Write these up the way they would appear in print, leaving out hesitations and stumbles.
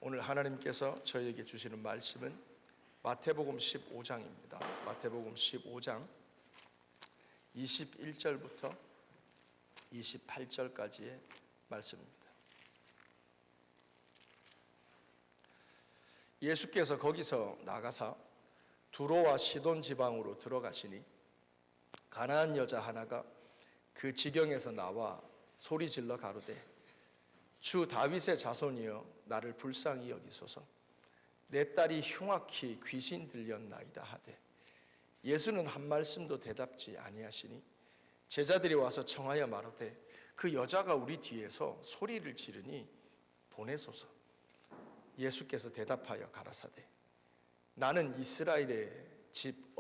오늘 하나님께서 저희에게 주시는 말씀은 마태복음 15장입니다. 마태복음 15장 21절부터 28절까지의 말씀입니다. 예수께서 거기서 나가사 두로와 시돈 지방으로 들어가시니 가나안 여자 하나가 그 지경에서 나와 소리질러 가로되 주 다윗의 자손이여 나를 불쌍히 여기소서. 내 딸이 흉악히 귀신 들렸나이다 하되 예수는 한 말씀도 대답지 아니하시니 제자들이 와서 청하여 말하되 그 여자가 우리 뒤에서 소리를 지르니 보내소서. 예수께서 대답하여 가라사대 나는 이스라엘의 집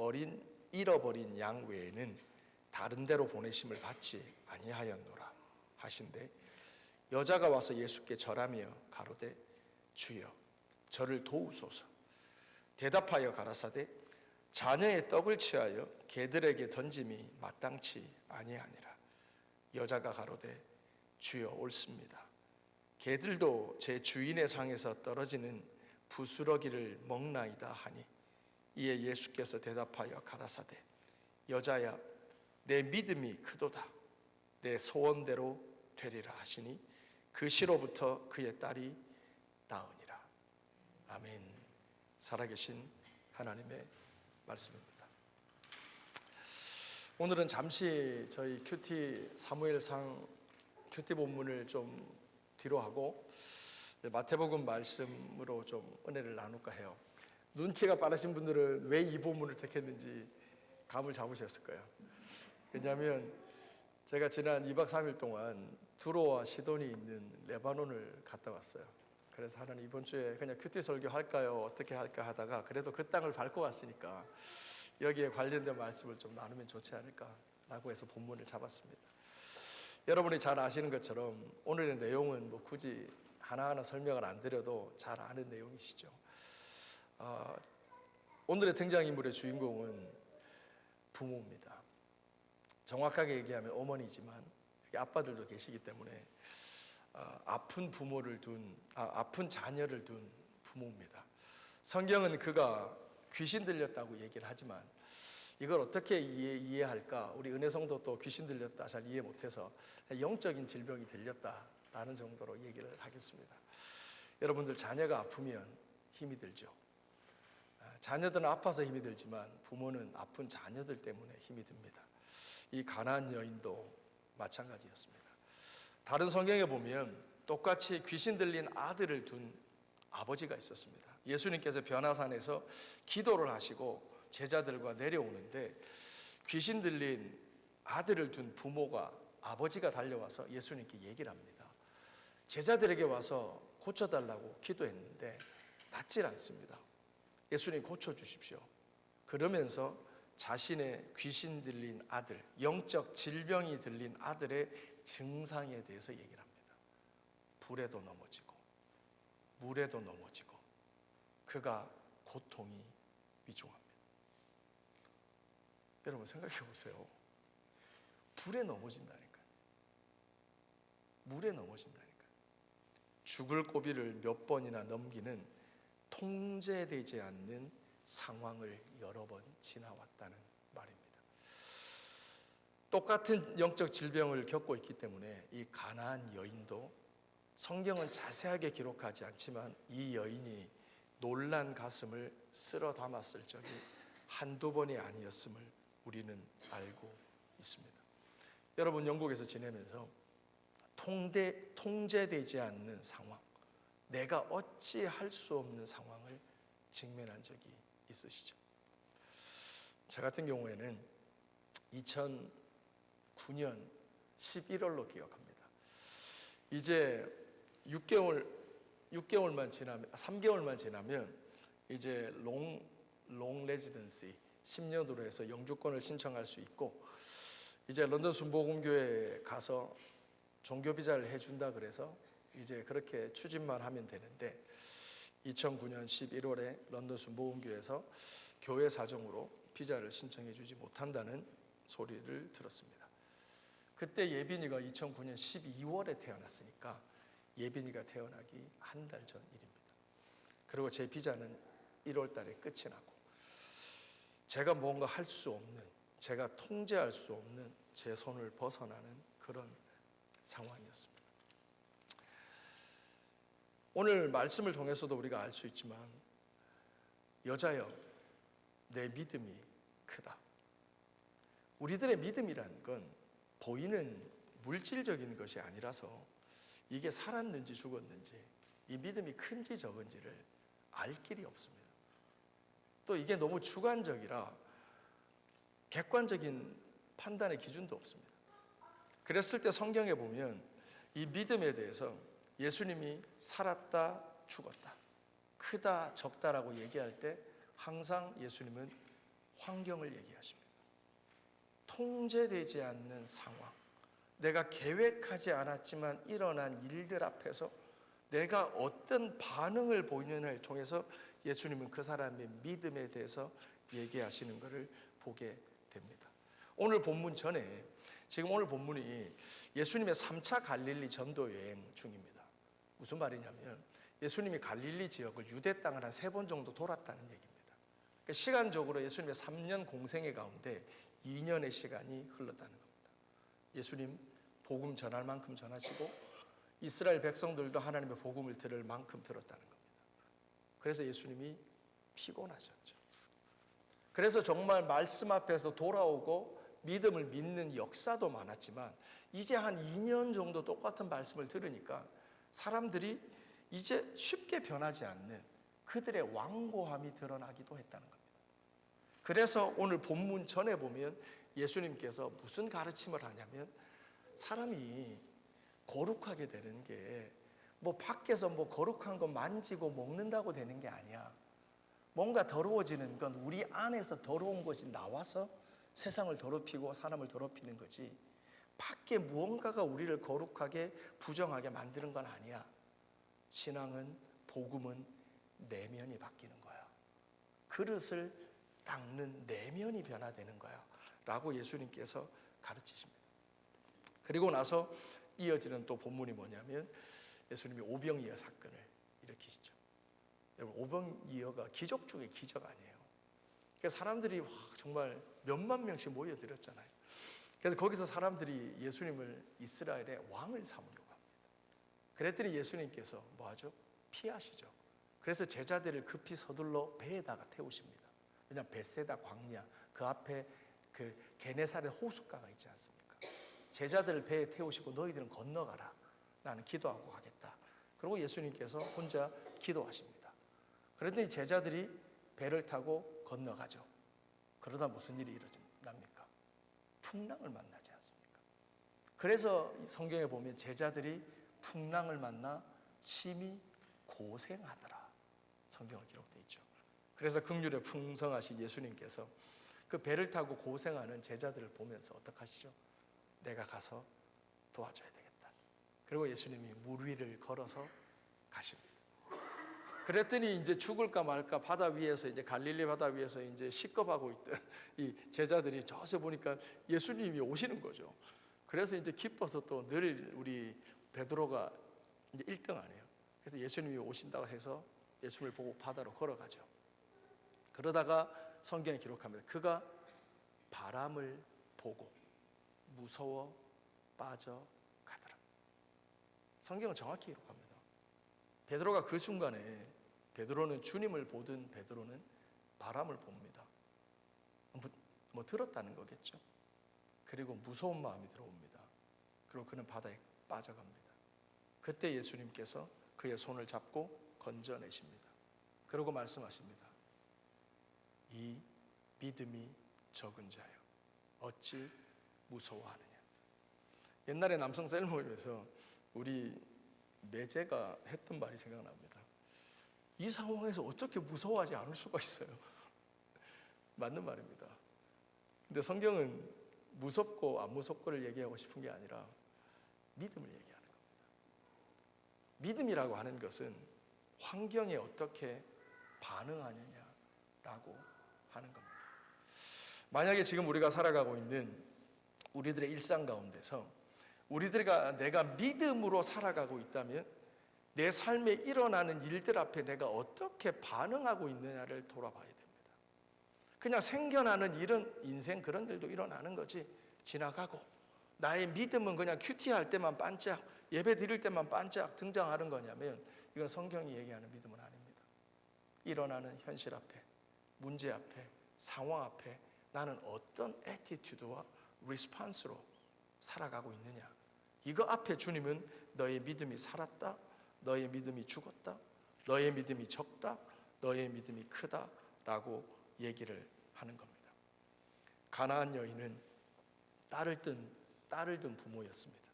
잃어버린 양 외에는 다른 데로 보내심을 받지 아니하였노라 하신대 여자가 와서 예수께 절하며 가로되 주여 저를 도우소서. 대답하여 가라사대 자녀의 떡을 취하여 개들에게 던짐이 마땅치 아니하니라. 여자가 가로되 주여 옳습니다. 개들도 제 주인의 상에서 떨어지는 부스러기를 먹나이다 하니 이에 예수께서 대답하여 가라사대 여자야 내 믿음이 크도다. 내 소원대로 되리라 하시니 그 시로부터 그의 딸이 나으니라. 아멘. 살아계신 하나님의 말씀입니다. 오늘은 잠시 저희 큐티 사무엘상 큐티 본문을 좀 뒤로 하고 마태복음 말씀으로 좀 은혜를 나눌까 해요. 눈치가 빠르신 분들은 왜 이 본문을 택했는지 감을 잡으셨을 거예요. 왜냐하면 제가 지난 2박 3일 동안 두로와 시돈이 있는 레바논을 갔다 왔어요. 그래서 하나님 이번 주에 그냥 큐티 설교 할까요? 어떻게 할까 하다가 그래도 그 땅을 밟고 왔으니까 여기에 관련된 말씀을 좀 나누면 좋지 않을까라고 해서 본문을 잡았습니다. 여러분이 잘 아시는 것처럼 오늘의 내용은 뭐 굳이 하나하나 설명을 안 드려도 잘 아는 내용이시죠. 오늘의 등장인물의 주인공은 부모입니다. 정확하게 얘기하면 어머니지만 여기 아빠들도 계시기 때문에 아픈 자녀를 둔 부모입니다. 성경은 그가 귀신 들렸다고 얘기를 하지만 이걸 어떻게 이해할까? 우리 은혜성도 또 귀신 들렸다 잘 이해 못해서 영적인 질병이 들렸다라는 정도로 얘기를 하겠습니다. 여러분들 자녀가 아프면 힘이 들죠. 자녀들은 아파서 힘이 들지만 부모는 아픈 자녀들 때문에 힘이 듭니다. 이 가나안 여인도 마찬가지였습니다. 다른 성경에 보면 똑같이 귀신 들린 아들을 둔 아버지가 있었습니다. 예수님께서 변화산에서 기도를 하시고 제자들과 내려오는데 귀신 들린 아들을 둔 부모가 아버지가 달려와서 예수님께 얘기를 합니다. 제자들에게 와서 고쳐달라고 기도했는데 낫질 않습니다. 예수님 고쳐주십시오. 그러면서 자신의 귀신 들린 아들, 영적 질병이 들린 아들의 증상에 대해서 얘기를 합니다. 불에도 넘어지고 물에도 넘어지고 그가 고통이 위중합니다. 여러분 생각해 보세요. 불에 넘어진다니까요. 물에 넘어진다니까요. 죽을 고비를 몇 번이나 넘기는 통제되지 않는 상황을 여러 번 지나왔다는 말입니다. 똑같은 영적 질병을 겪고 있기 때문에 이 가나안 여인도 성경은 자세하게 기록하지 않지만 이 여인이 놀란 가슴을 쓸어 담았을 적이 한두 번이 아니었음을 우리는 알고 있습니다. 여러분 영국에서 지내면서 통제되지 않는 상황, 내가 어찌 할 수 없는 상황을 직면한 적이 있으시죠? 저 같은 경우에는 2009년 11월로 기억합니다. 이제 3개월만 지나면 이제 롱 레지던시 10년으로 해서 영주권을 신청할 수 있고 이제 런던 순복음교회에 가서 종교 비자를 해준다 그래서 이제 그렇게 추진만 하면 되는데 2009년 11월에 런던 순복음교회에서 교회 사정으로 비자를 신청해 주지 못한다는 소리를 들었습니다. 그때 예빈이가 2009년 12월에 태어났으니까 예빈이가 태어나기 한 달 전 일입니다. 그리고 제 비자는 1월 달에 끝이 나고 제가 뭔가 할 수 없는, 제가 통제할 수 없는 제 손을 벗어나는 그런 상황이었습니다. 오늘 말씀을 통해서도 우리가 알 수 있지만 여자여 내 믿음이 크다. 우리들의 믿음이라는 건 보이는 물질적인 것이 아니라서 이게 살았는지 죽었는지 이 믿음이 큰지 적은지를 알 길이 없습니다. 또 이게 너무 주관적이라 객관적인 판단의 기준도 없습니다. 그랬을 때 성경에 보면 이 믿음에 대해서 예수님이 살았다 죽었다 크다 적다라고 얘기할 때 항상 예수님은 환경을 얘기하십니다. 통제되지 않는 상황, 내가 계획하지 않았지만 일어난 일들 앞에서 내가 어떤 반응을 보이는을 통해서 예수님은 그 사람의 믿음에 대해서 얘기하시는 것을 보게 됩니다. 오늘 본문 전에 지금 오늘 본문이 예수님의 3차 갈릴리 전도 여행 중입니다. 무슨 말이냐면 예수님이 갈릴리 지역을 유대 땅을 한 3번 정도 돌았다는 얘기입니다. 그러니까 시간적으로 예수님의 3년 공생의 가운데 2년의 시간이 흘렀다는 겁니다. 예수님 복음 전할 만큼 전하시고 이스라엘 백성들도 하나님의 복음을 들을 만큼 들었다는 겁니다. 그래서 예수님이 피곤하셨죠. 그래서 정말 말씀 앞에서 돌아오고 믿음을 믿는 역사도 많았지만 이제 한 2년 정도 똑같은 말씀을 들으니까 사람들이 이제 쉽게 변하지 않는 그들의 완고함이 드러나기도 했다는 겁니다. 그래서 오늘 본문 전에 보면 예수님께서 무슨 가르침을 하냐면 사람이 거룩하게 되는 게 뭐 밖에서 뭐 거룩한 거 만지고 먹는다고 되는 게 아니야. 뭔가 더러워지는 건 우리 안에서 더러운 것이 나와서 세상을 더럽히고 사람을 더럽히는 거지 밖에 무언가가 우리를 거룩하게 부정하게 만드는 건 아니야. 신앙은 복음은 내면이 바뀌는 거야. 그릇을 닦는 내면이 변화되는 거야 라고 예수님께서 가르치십니다. 그리고 나서 이어지는 또 본문이 뭐냐면 예수님이 오병이어 사건을 일으키시죠. 여러분 오병이어가 기적 중에 기적 아니에요. 그래서 사람들이 정말 몇만 명씩 모여들었잖아요. 그래서 거기서 사람들이 예수님을 이스라엘의 왕을 삼으려고 합니다. 그랬더니 예수님께서 뭐하죠? 피하시죠. 그래서 제자들을 급히 서둘러 배에다가 태우십니다. 왜냐하면 벳세다 광야 그 앞에 그 게네사렛 호숫가가 있지 않습니까? 제자들을 배에 태우시고 너희들은 건너가라. 나는 기도하고 가겠다. 그리고 예수님께서 혼자 기도하십니다. 그랬더니 제자들이 배를 타고 건너가죠. 그러다 무슨 일이 일어납니까? 풍랑을 만나지 않습니까? 그래서 성경에 보면 제자들이 풍랑을 만나 심히 고생하더라. 성경에 기록되어 있죠. 그래서 긍휼에 풍성하신 예수님께서 그 배를 타고 고생하는 제자들을 보면서 어떻게 하시죠? 내가 가서 도와줘야 되겠다. 그리고 예수님이 물 위를 걸어서 가십니다. 그랬더니 이제 죽을까 말까 바다 위에서 이제 갈릴리 바다 위에서 이제 시겁하고 있던 이 제자들이 저기서 보니까 예수님이 오시는 거죠. 그래서 이제 기뻐서 또 늘 우리 베드로가 이제 1등 안 해요. 그래서 예수님이 오신다고 해서 예수님을 보고 바다로 걸어가죠. 그러다가 성경에 기록합니다. 그가 바람을 보고 무서워 빠져가더라. 성경은 정확히 기록합니다. 베드로가 그 순간에 베드로는 주님을 보던 베드로는 바람을 봅니다. 뭐 들었다는 거겠죠. 그리고 무서운 마음이 들어옵니다. 그리고 그는 바다에 빠져갑니다. 그때 예수님께서 그의 손을 잡고 건져내십니다. 그리고 말씀하십니다. 이 믿음이 적은 자여 어찌 무서워하느냐. 옛날에 남성 셀 모임에서 우리 매제가 했던 말이 생각납니다. 이 상황에서 어떻게 무서워하지 않을 수가 있어요. 맞는 말입니다. 근데 성경은 무섭고 안 무섭고를 얘기하고 싶은 게 아니라 믿음을 얘기하는 겁니다. 믿음이라고 하는 것은 환경에 어떻게 반응하느냐라고 하는 겁니다. 만약에 지금 우리가 살아가고 있는 우리들의 일상 가운데서 내가 믿음으로 살아가고 있다면 내 삶에 일어나는 일들 앞에 내가 어떻게 반응하고 있느냐를 돌아봐야 됩니다. 그냥 생겨나는 일은 인생 그런 일도 일어나는 거지 지나가고, 나의 믿음은 그냥 큐티할 때만 반짝, 예배 드릴 때만 반짝 등장하는 거냐면 이건 성경이 얘기하는 믿음은 아닙니다. 일어나는 현실 앞에, 문제 앞에, 상황 앞에 나는 어떤 애티튜드와 리스폰스로 살아가고 있느냐, 이거 앞에 주님은 너의 믿음이 살았다, 너의 믿음이 죽었다, 너의 믿음이 적다, 너의 믿음이 크다라고 얘기를 하는 겁니다. 가나안 여인은 딸을 둔 부모였습니다.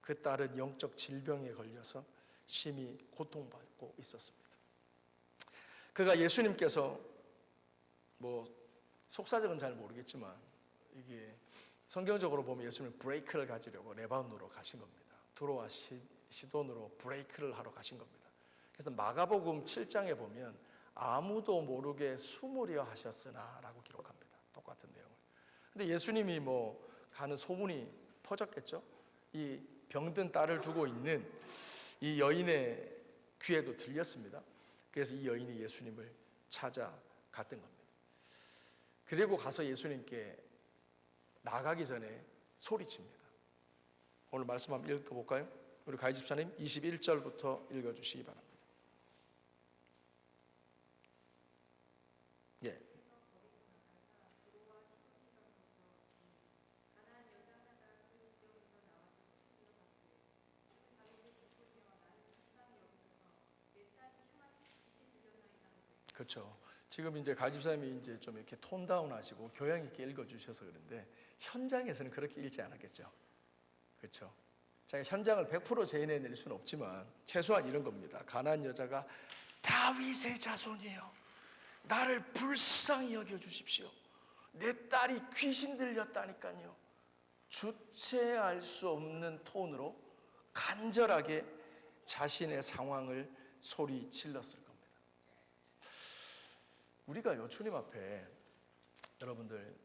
그 딸은 영적 질병에 걸려서 심히 고통받고 있었습니다. 그가 예수님께서 속사정은 잘 모르겠지만 이게 성경적으로 보면 예수님은 브레이크를 가지려고 레바논으로 가신 겁니다. 두로와 시돈으로 브레이크를 하러 가신 겁니다. 그래서 마가복음 7장에 보면 아무도 모르게 숨으려 하셨으나 라고 기록합니다. 똑같은 내용을. 근데 예수님이 가는 소문이 퍼졌겠죠. 이 병든 딸을 두고 있는 이 여인의 귀에도 들렸습니다. 그래서 이 여인이 예수님을 찾아갔던 겁니다. 그리고 가서 예수님께 나가기 전에 소리칩니다. 오늘 말씀 한번 읽어볼까요? 우리 가희 집사님 21절부터 읽어주시기 바랍니다. 예. 그렇죠. 지금 이제 가희 집사님이 이제 좀 이렇게 톤 다운하시고 교양 있게 읽어주셔서 그런데 현장에서는 그렇게 읽지 않았겠죠. 그렇죠. 제가 현장을 100% 재현해낼 수는 없지만 최소한 이런 겁니다. 가나안 여자가 다윗의 자손이에요. 나를 불쌍히 여겨주십시오. 내 딸이 귀신 들렸다니까요. 주체할 수 없는 톤으로 간절하게 자신의 상황을 소리 질렀을 겁니다. 우리가요, 주님 앞에 여러분들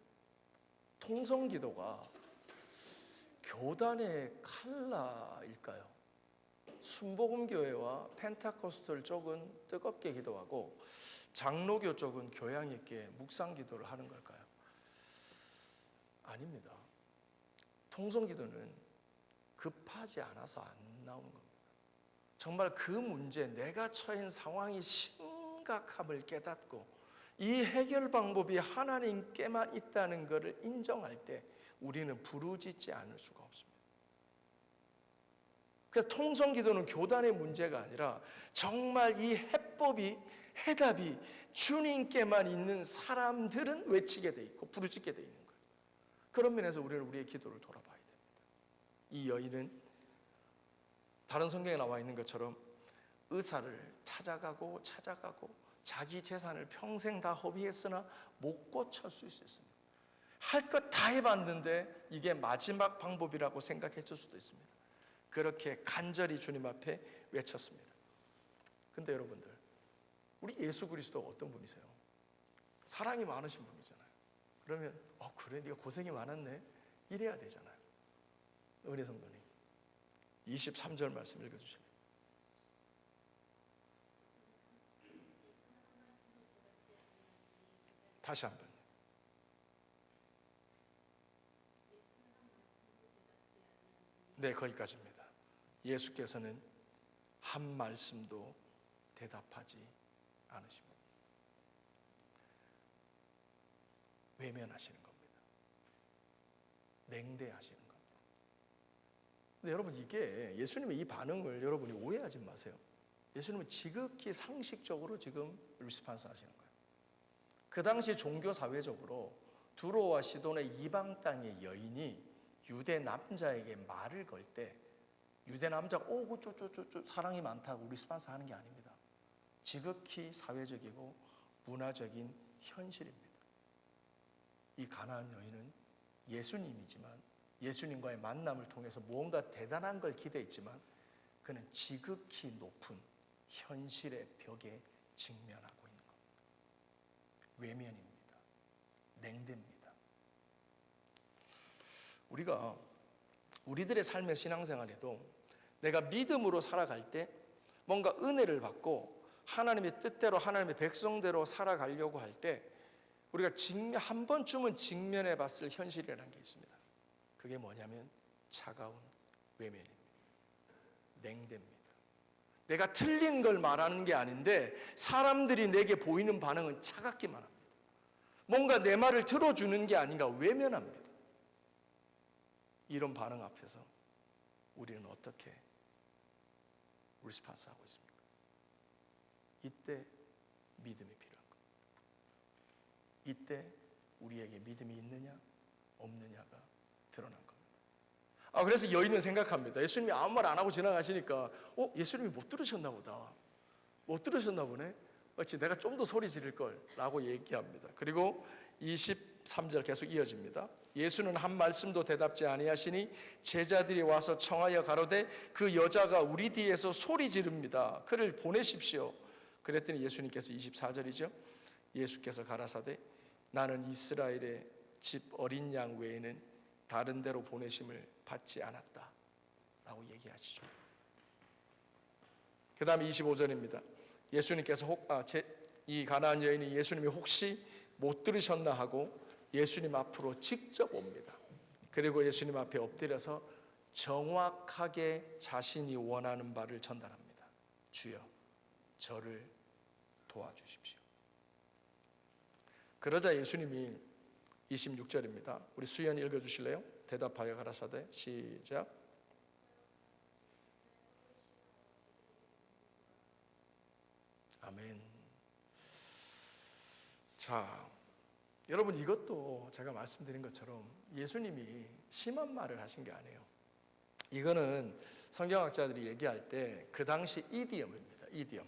통성기도가 교단의 칼라일까요? 순복음교회와 펜타코스털 쪽은 뜨겁게 기도하고 장로교 쪽은 교양 있게 묵상기도를 하는 걸까요? 아닙니다. 통성기도는 급하지 않아서 안 나오는 겁니다. 정말 그 문제, 내가 처한 상황이 심각함을 깨닫고 이 해결 방법이 하나님께만 있다는 것을 인정할 때 우리는 부르짖지 않을 수가 없습니다. 그래서 통성기도는 교단의 문제가 아니라 정말 이 해답이 주님께만 있는 사람들은 외치게 돼 있고 부르짖게 돼 있는 거예요. 그런 면에서 우리는 우리의 기도를 돌아봐야 됩니다. 이 여인은 다른 성경에 나와 있는 것처럼 의사를 찾아가고 자기 재산을 평생 다 허비했으나 못 고칠 수 있었습니다. 할 것 다 해봤는데 이게 마지막 방법이라고 생각했을 수도 있습니다. 그렇게 간절히 주님 앞에 외쳤습니다. 근데 여러분들, 우리 예수 그리스도 어떤 분이세요? 사랑이 많으신 분이잖아요. 그러면 그래, 네가 고생이 많았네 이래야 되잖아요. 은혜 성도님 23절 말씀 읽어주시면, 다시 한번. 네, 거기까지입니다. 예수께서는 한 말씀도 대답하지 않으십니다. 외면하시는 겁니다. 냉대하시는 겁니다. 근데 여러분, 이게 예수님의 이 반응을 여러분이 오해하지 마세요. 예수님은 지극히 상식적으로 지금 리스폰스 하시는 거예요. 그 당시 종교 사회적으로 두로와 시돈의 이방 땅의 여인이 유대 남자에게 말을 걸 때 유대 남자가 쪼쪼쪼 사랑이 많다고 리스폰스 하는 게 아닙니다. 지극히 사회적이고 문화적인 현실입니다. 이 가나안 여인은 예수님이지만 예수님과의 만남을 통해서 무언가 대단한 걸 기대했지만 그는 지극히 높은 현실의 벽에 직면하고 있는 겁니다. 외면입니다. 냉대입니다. 우리가 우리들의 삶의 신앙생활에도 내가 믿음으로 살아갈 때 뭔가 은혜를 받고 하나님의 뜻대로 하나님의 백성대로 살아가려고 할 때 우리가 한 번쯤은 직면해 봤을 현실이라는 게 있습니다. 그게 뭐냐면 차가운 외면입니다. 냉대입니다. 내가 틀린 걸 말하는 게 아닌데 사람들이 내게 보이는 반응은 차갑기만 합니다. 뭔가 내 말을 들어주는 게 아닌가 외면합니다. 이런 반응 앞에서 우리는 어떻게 리스폰스하고 있습니까? 이때 믿음이 필요한 겁니다. 이때 우리에게 믿음이 있느냐 없느냐가 드러난 겁니다. 그래서 여인은 생각합니다. 예수님이 아무 말 안 하고 지나가시니까 예수님이 못 들으셨나 보다. 못 들으셨나 보네. 어찌 내가 좀 더 소리 지를 걸 라고 얘기합니다. 그리고 23절 계속 이어집니다. 예수는 한 말씀도 대답지 아니하시니 제자들이 와서 청하여 가로되 그 여자가 우리 뒤에서 소리 지릅니다. 그를 보내십시오. 그랬더니 예수님께서 24절이죠. 예수께서 가라사대 나는 이스라엘의 집 어린 양 외에는 다른 데로 보내심을 받지 않았다 라고 얘기하시죠. 그 다음에 25절입니다. 예수님께서 이 가나안 여인이 예수님이 혹시 못 들으셨나 하고 예수님 앞으로 직접 옵니다. 그리고 예수님 앞에 엎드려서 정확하게 자신이 원하는 바를 전달합니다. 주여 저를 도와주십시오. 그러자 예수님이 26절입니다. 우리 수연 읽어주실래요? 대답하여 가라사대 시작. 아멘. 자, 여러분 이것도 제가 말씀드린 것처럼 예수님이 심한 말을 하신 게 아니에요. 이거는 성경학자들이 얘기할 때 그 당시 이디엄입니다. 이디엄.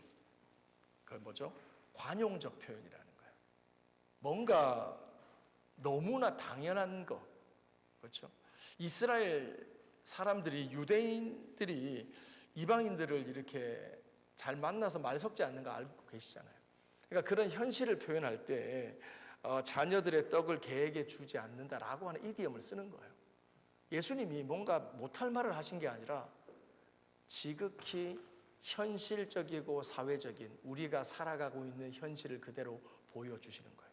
그 뭐죠? 관용적 표현이라는 거예요. 뭔가 너무나 당연한 거, 그렇죠? 이스라엘 사람들이 유대인들이 이방인들을 이렇게 잘 만나서 말 섞지 않는 거 알고 계시잖아요. 그러니까 그런 현실을 표현할 때 자녀들의 떡을 개에게 주지 않는다라고 하는 이디엄을 쓰는 거예요. 예수님이 뭔가 못할 말을 하신 게 아니라 지극히 현실적이고 사회적인 우리가 살아가고 있는 현실을 그대로 보여주시는 거예요.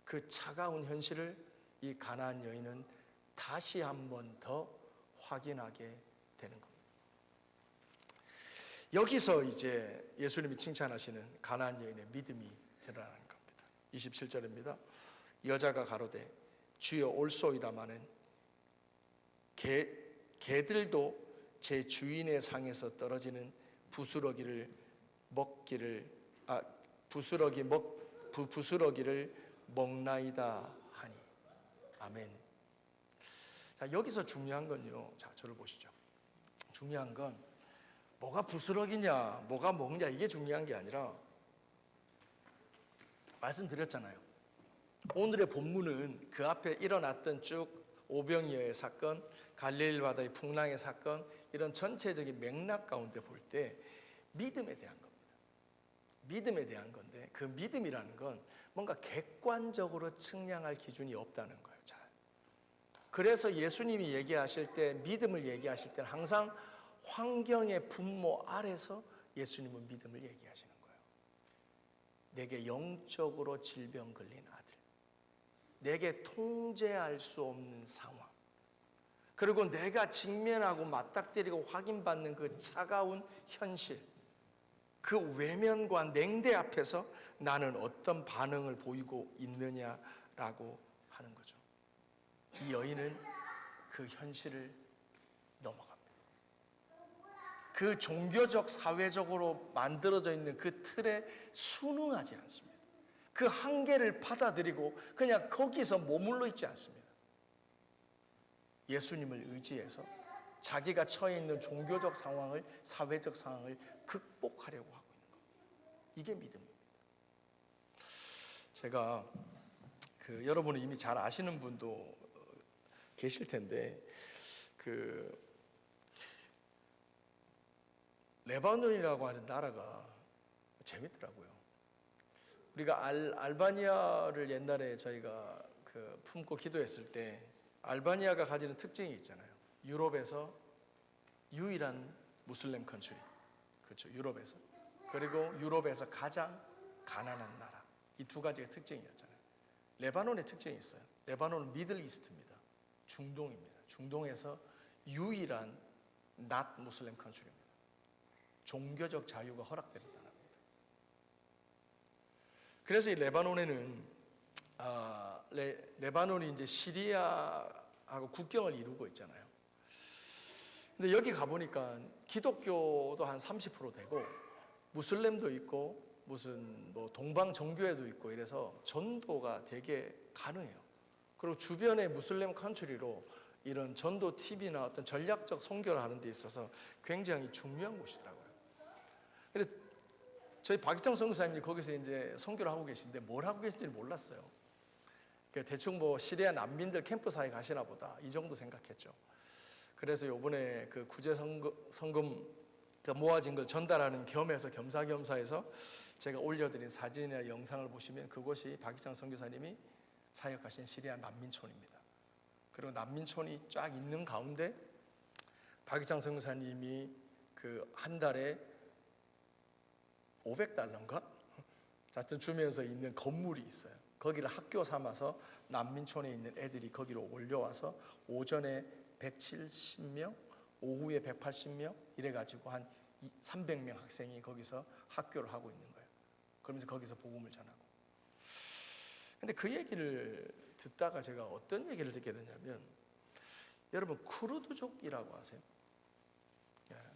그 차가운 현실을 이 가나안 여인은 다시 한 번 더 확인하게 되는 겁니다. 여기서 이제 예수님이 칭찬하시는 가나안 여인의 믿음이 드러나는 겁니다. 27절입니다. 여자가 가로되 주여 올소이다마는 개들도 제 주인의 상에서 떨어지는 부스러기를 먹나이다 하니. 아멘. 자, 여기서 중요한 건요. 자, 저를 보시죠. 중요한 건 뭐가 부스러기냐, 뭐가 먹냐 이게 중요한 게 아니라 말씀드렸잖아요. 오늘의 본문은 그 앞에 일어났던 쭉 오병이어의 사건, 갈릴리 바다의 풍랑의 사건 이런 전체적인 맥락 가운데 볼 때 믿음에 대한 겁니다. 믿음에 대한 건데 그 믿음이라는 건 뭔가 객관적으로 측량할 기준이 없다는 거예요. 잘. 그래서 예수님이 얘기하실 때 믿음을 얘기하실 때는 항상 환경의 분모 아래서 예수님은 믿음을 얘기하시는 거예요. 내게 영적으로 질병 걸린 아들, 내게 통제할 수 없는 상황, 그리고 내가 직면하고 맞닥뜨리고 확인받는 그 차가운 현실, 그 외면과 냉대 앞에서 나는 어떤 반응을 보이고 있느냐라고 하는 거죠. 이 여인은 그 현실을 넘어갑니다. 그 종교적 사회적으로 만들어져 있는 그 틀에 순응하지 않습니다. 그 한계를 받아들이고 그냥 거기서 머물러 있지 않습니다. 예수님을 의지해서 자기가 처해 있는 종교적 상황을, 사회적 상황을 극복하려고 하고 있는 것. 이게 믿음입니다. 제가 여러분은 이미 잘 아시는 분도 계실 텐데 레바논이라고 하는 나라가 재밌더라고요. 우리가 알바니아를 옛날에 저희가 품고 기도했을 때 알바니아가 가지는 특징이 있잖아요. 유럽에서 유일한 무슬림 컨트리. 그렇죠. 유럽에서. 그리고 유럽에서 가장 가난한 나라. 이 두 가지가 특징이었잖아요. 레바논의 특징이 있어요. 레바논은 미들 이스트입니다. 중동입니다. 중동에서 유일한 not 무슬림 컨트리입니다. 종교적 자유가 허락되는 나라입니다. 그래서 이 레바논에는 레바논이 이제 시리아하고 국경을 이루고 있잖아요. 근데 여기 가보니까 기독교도 한 30% 되고 무슬림도 있고 무슨 뭐 동방 정교회도 있고 이래서 전도가 되게 가능해요. 그리고 주변의 무슬림 컨트리로 이런 전도 TV나 어떤 전략적 선교를 하는 데 있어서 굉장히 중요한 곳이더라고요. 근데 저희 박희창 선교사님이 거기서 이제 선교를 하고 계신데 뭘 하고 계신지 몰랐어요. 대충 뭐 시리아 난민들 캠프사에 가시나 보다 이 정도 생각했죠. 그래서 요번에 그 구제 성금 모아진 걸 전달하는 겸해서 겸사겸사해서 제가 올려드린 사진이나 영상을 보시면 그곳이 박희창 선교사님이 사역하신 시리아 난민촌입니다. 그리고 난민촌이 쫙 있는 가운데 박희창 선교사님이 그 한 달에 500달러인가? 하여튼 주면서 있는 건물이 있어요. 거기를 학교 삼아서 난민촌에 있는 애들이 거기로 올려와서 오전에 170명, 오후에 180명 이래가지고 한 300명 학생이 거기서 학교를 하고 있는 거예요. 그러면서 거기서 복음을 전하고. 근데 그 얘기를 듣다가 제가 어떤 얘기를 듣게 되냐면, 여러분 쿠르드족이라고 아세요?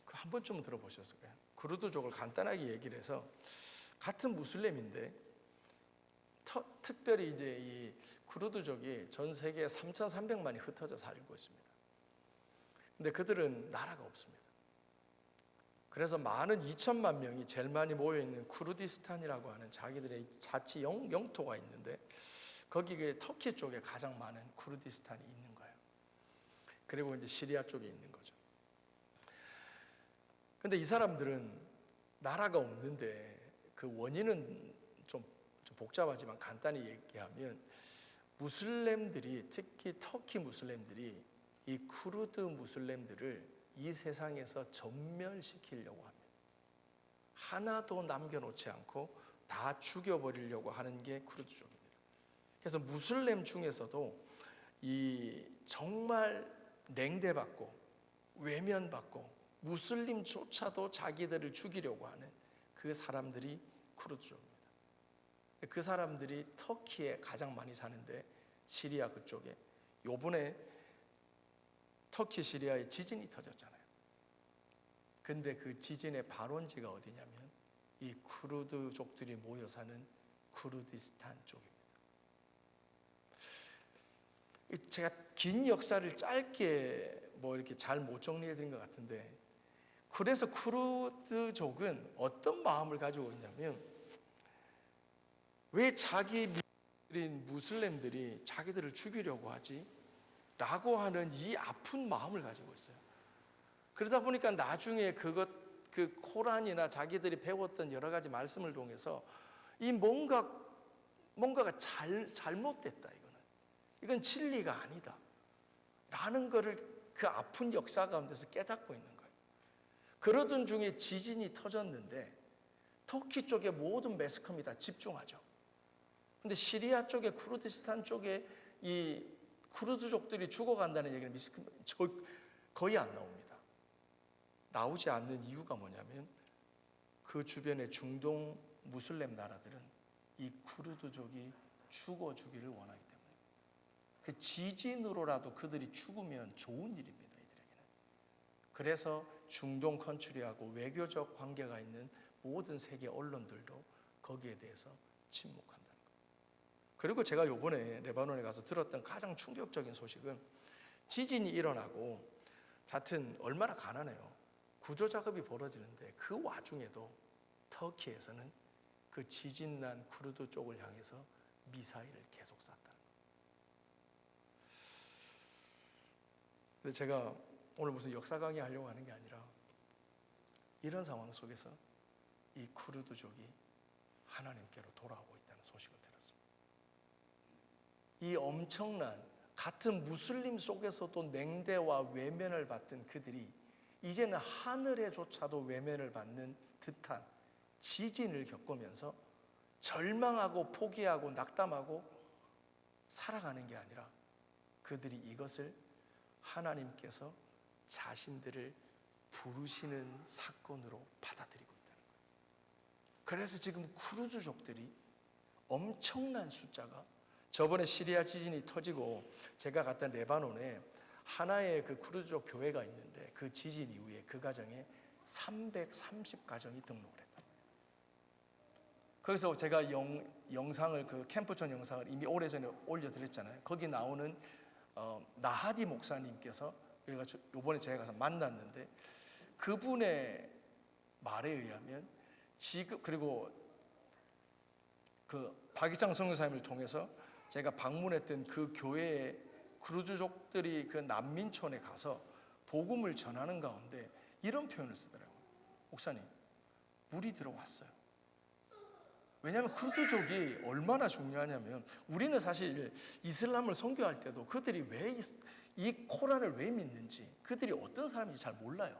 한 번쯤은 들어보셨을 거예요. 쿠르드족을 간단하게 얘기를 해서 같은 무슬림인데 특별히 이제 이 쿠르드족이 전 세계에 3,300만이 흩어져 살고 있습니다. 근데 그들은 나라가 없습니다. 그래서 많은 2천만 명이 제일 많이 모여 있는 쿠르디스탄이라고 하는 자기들의 자치 영토가 있는데 거기에 터키 쪽에 가장 많은 쿠르디스탄이 있는 거예요. 그리고 이제 시리아 쪽에 있는 거죠. 근데 이 사람들은 나라가 없는데 그 원인은 좀 복잡하지만 간단히 얘기하면 무슬림들이, 특히 터키 무슬림들이 이 쿠르드 무슬림들을 이 세상에서 전멸시키려고 합니다. 하나도 남겨놓지 않고 다 죽여버리려고 하는 게 쿠르드족입니다. 그래서 무슬림 중에서도 이 정말 냉대받고 외면받고 무슬림조차도 자기들을 죽이려고 하는 그 사람들이 쿠르드족입니다. 그 사람들이 터키에 가장 많이 사는데 시리아 그쪽에 요번에 터키 시리아에 지진이 터졌잖아요. 근데 그 지진의 발원지가 어디냐면 이 쿠르드족들이 모여 사는 쿠르디스탄 쪽입니다. 제가 긴 역사를 짧게 뭐 이렇게 잘 못 정리해 드린 것 같은데, 그래서 쿠르드족은 어떤 마음을 가지고 있냐면, 왜 자기 무슬림들이 자기들을 죽이려고 하지? 라고 하는 이 아픈 마음을 가지고 있어요. 그러다 보니까 나중에 그 코란이나 자기들이 배웠던 여러 가지 말씀을 통해서 이 뭔가가 잘못됐다, 이건 진리가 아니다 라는 거를 그 아픈 역사 가운데서 깨닫고 있는 거예요. 그러던 중에 지진이 터졌는데 터키 쪽에 모든 매스컴이 다 집중하죠. 근데 시리아 쪽에 쿠르디스탄 쪽에 이 쿠르드족들이 죽어간다는 얘기는 거의 안 나옵니다. 나오지 않는 이유가 뭐냐면 그 주변의 중동 무슬림 나라들은 이 쿠르드족이 죽어주기를 원하기 때문에 그 지진으로라도 그들이 죽으면 좋은 일입니다, 이들에게는. 그래서 중동 컨트리하고 외교적 관계가 있는 모든 세계 언론들도 거기에 대해서 침묵한다는 거예요. 그리고 제가 이번에 레바논에 가서 들었던 가장 충격적인 소식은 지진이 일어나고 하여튼 얼마나 가난해요. 구조작업이 벌어지는데 그 와중에도 터키에서는 그 지진난 쿠르드 쪽을 향해서 미사일을 계속 쐈다는 거예요. 근데 제가 오늘 무슨 역사 강의 하려고 하는 게 아니라 이런 상황 속에서 이 쿠르드족이 하나님께로 돌아오고 있다는 소식을 들었습니다. 이 엄청난 같은 무슬림 속에서도 냉대와 외면을 받던 그들이 이제는 하늘에조차도 외면을 받는 듯한 지진을 겪으면서 절망하고 포기하고 낙담하고 살아가는 게 아니라 그들이 이것을 하나님께서 자신들을 부르시는 사건으로 받아들이고 있다는 거예요. 그래서 지금 크루즈족들이 엄청난 숫자가, 저번에 시리아 지진이 터지고 제가 갔던 레바논에 하나의 그 크루즈족 교회가 있는데 그 지진 이후에 그 가정에 330가정이 등록을 했다. 그래서 제가 영상을, 그 캠프촌 영상을 이미 오래전에 올려드렸잖아요. 거기 나오는 나하디 목사님께서, 이번에 제가 가서 만났는데 그분의 말에 의하면 지금, 그리고 그 박희창 선교사님을 통해서 제가 방문했던 그 교회의 크루즈족들이 그 난민촌에 가서 복음을 전하는 가운데 이런 표현을 쓰더라고요. 목사님, 물이 들어왔어요. 왜냐하면 크루즈족이 얼마나 중요하냐면, 우리는 사실 이슬람을 선교할 때도 그들이 왜 이 코란을 왜 믿는지, 그들이 어떤 사람인지 잘 몰라요.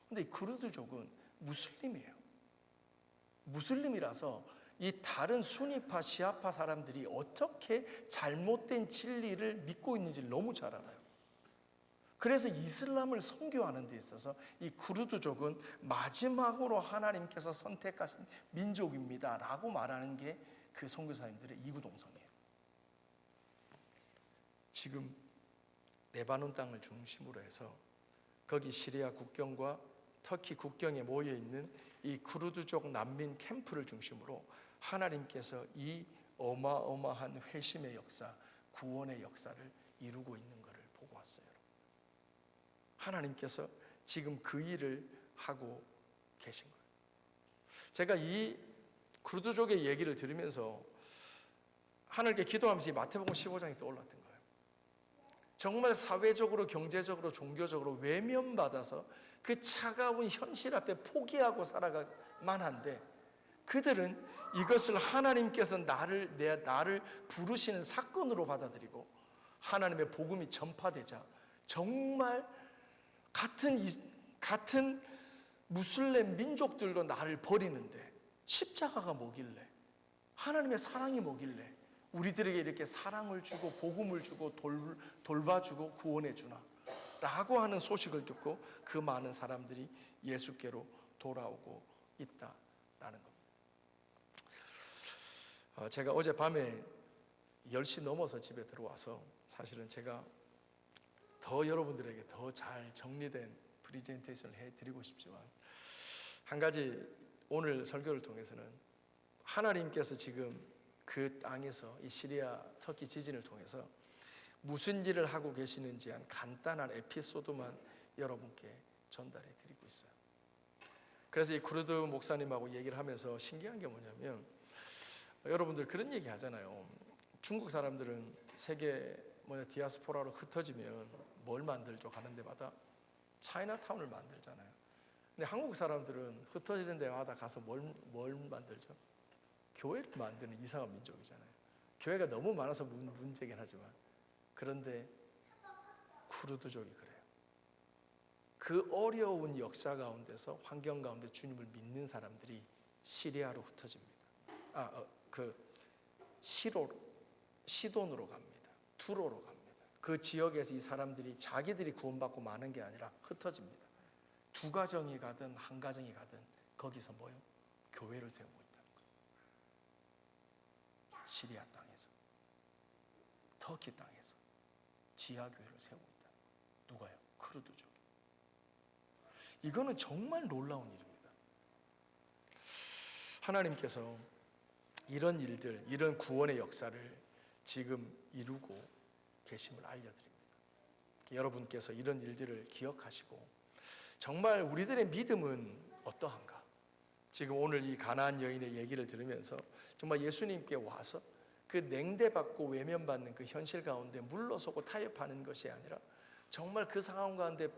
근데 이 크루즈족은 무슬림이에요. 무슬림이라서 이 다른 수니파, 시아파 사람들이 어떻게 잘못된 진리를 믿고 있는지를 너무 잘 알아요. 그래서 이슬람을 선교하는 데 있어서 이 크루즈족은 마지막으로 하나님께서 선택하신 민족입니다 라고 말하는 게 그 선교사님들의 이구동성이에요. 지금 레바논 땅을 중심으로 해서 거기 시리아 국경과 터키 국경에 모여있는 이 크루즈족 난민 캠프를 중심으로 하나님께서 이 어마어마한 회심의 역사, 구원의 역사를 이루고 있는 것을 보고 왔어요. 하나님께서 지금 그 일을 하고 계신 거예요. 제가 이 크루즈족의 얘기를 들으면서 하나님께 기도하면서 이 마태복음 15장이 떠올랐던 거예요. 정말 사회적으로, 경제적으로, 종교적으로 외면받아서 그 차가운 현실 앞에 포기하고 살아가만 한데, 그들은 이것을 하나님께서 나를 부르시는 사건으로 받아들이고 하나님의 복음이 전파되자 정말 같은 무슬림 민족들도 나를 버리는데 십자가가 뭐길래, 하나님의 사랑이 뭐길래 우리들에게 이렇게 사랑을 주고 복음을 주고 돌봐주고 구원해 주나 라고 하는 소식을 듣고 그 많은 사람들이 예수께로 돌아오고 있다라는 겁니다. 제가 어젯밤에 10시 넘어서 집에 들어와서 사실은 제가 더 여러분들에게 더 잘 정리된 프리젠테이션을 해드리고 싶지만, 한 가지 오늘 설교를 통해서는 하나님께서 지금 그 땅에서 이 시리아 터키 지진을 통해서 무슨 일을 하고 계시는지 한 간단한 에피소드만 여러분께 전달해 드리고 있어요. 그래서 이 쿠르드 목사님하고 얘기를 하면서 신기한 게 뭐냐면, 여러분들 그런 얘기 하잖아요. 중국 사람들은 세계 디아스포라로 흩어지면 뭘 만들죠? 가는 데마다 차이나타운을 만들잖아요. 근데 한국 사람들은 흩어지는 데마다 가서 뭘 만들죠? 교회를 만드는 이상한 민족이잖아요. 교회가 너무 많아서 문제긴 하지만, 그런데 쿠르드족이 그래요. 그 어려운 역사 가운데서, 환경 가운데 주님을 믿는 사람들이 시리아로 흩어집니다. 시돈으로 갑니다. 두로로 갑니다. 그 지역에서 이 사람들이 자기들이 구원받고 마는 게 아니라 흩어집니다. 두 가정이 가든 한 가정이 가든 거기서 교회를 세우고 있다는 거예요. 시리아 땅에서, 터키 땅에서 지하교회를 세우고 있다는 거예요. 누가요? 크루드족이. 이거는 정말 놀라운 일입니다. 하나님께서 이런 일들, 이런 구원의 역사를 지금 이루고 계심을 알려드립니다. 여러분께서 이런 일들을 기억하시고, 정말 우리들의 믿음은 어떠한가? 지금 오늘 이 가나안 여인의 얘기를 들으면서 정말 예수님께 와서 그 냉대받고 외면받는 그 현실 가운데 물러서고 타협하는 것이 아니라 정말 그 상황 가운데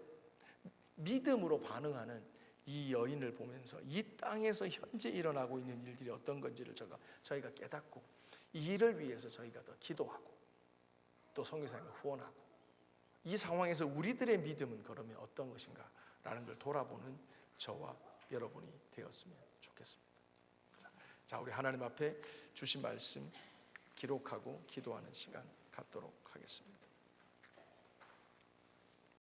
믿음으로 반응하는 이 여인을 보면서 이 땅에서 현재 일어나고 있는 일들이 어떤 건지를 저희가 깨닫고, 이 일을 위해서 저희가 더 기도하고 또 선교사님을 후원하고, 이 상황에서 우리들의 믿음은 그러면 어떤 것인가 라는 걸 돌아보는 저와 여러분이 되었으면 좋겠습니다. 자, 우리 하나님 앞에 주신 말씀 기록하고 기도하는 시간 갖도록 하겠습니다.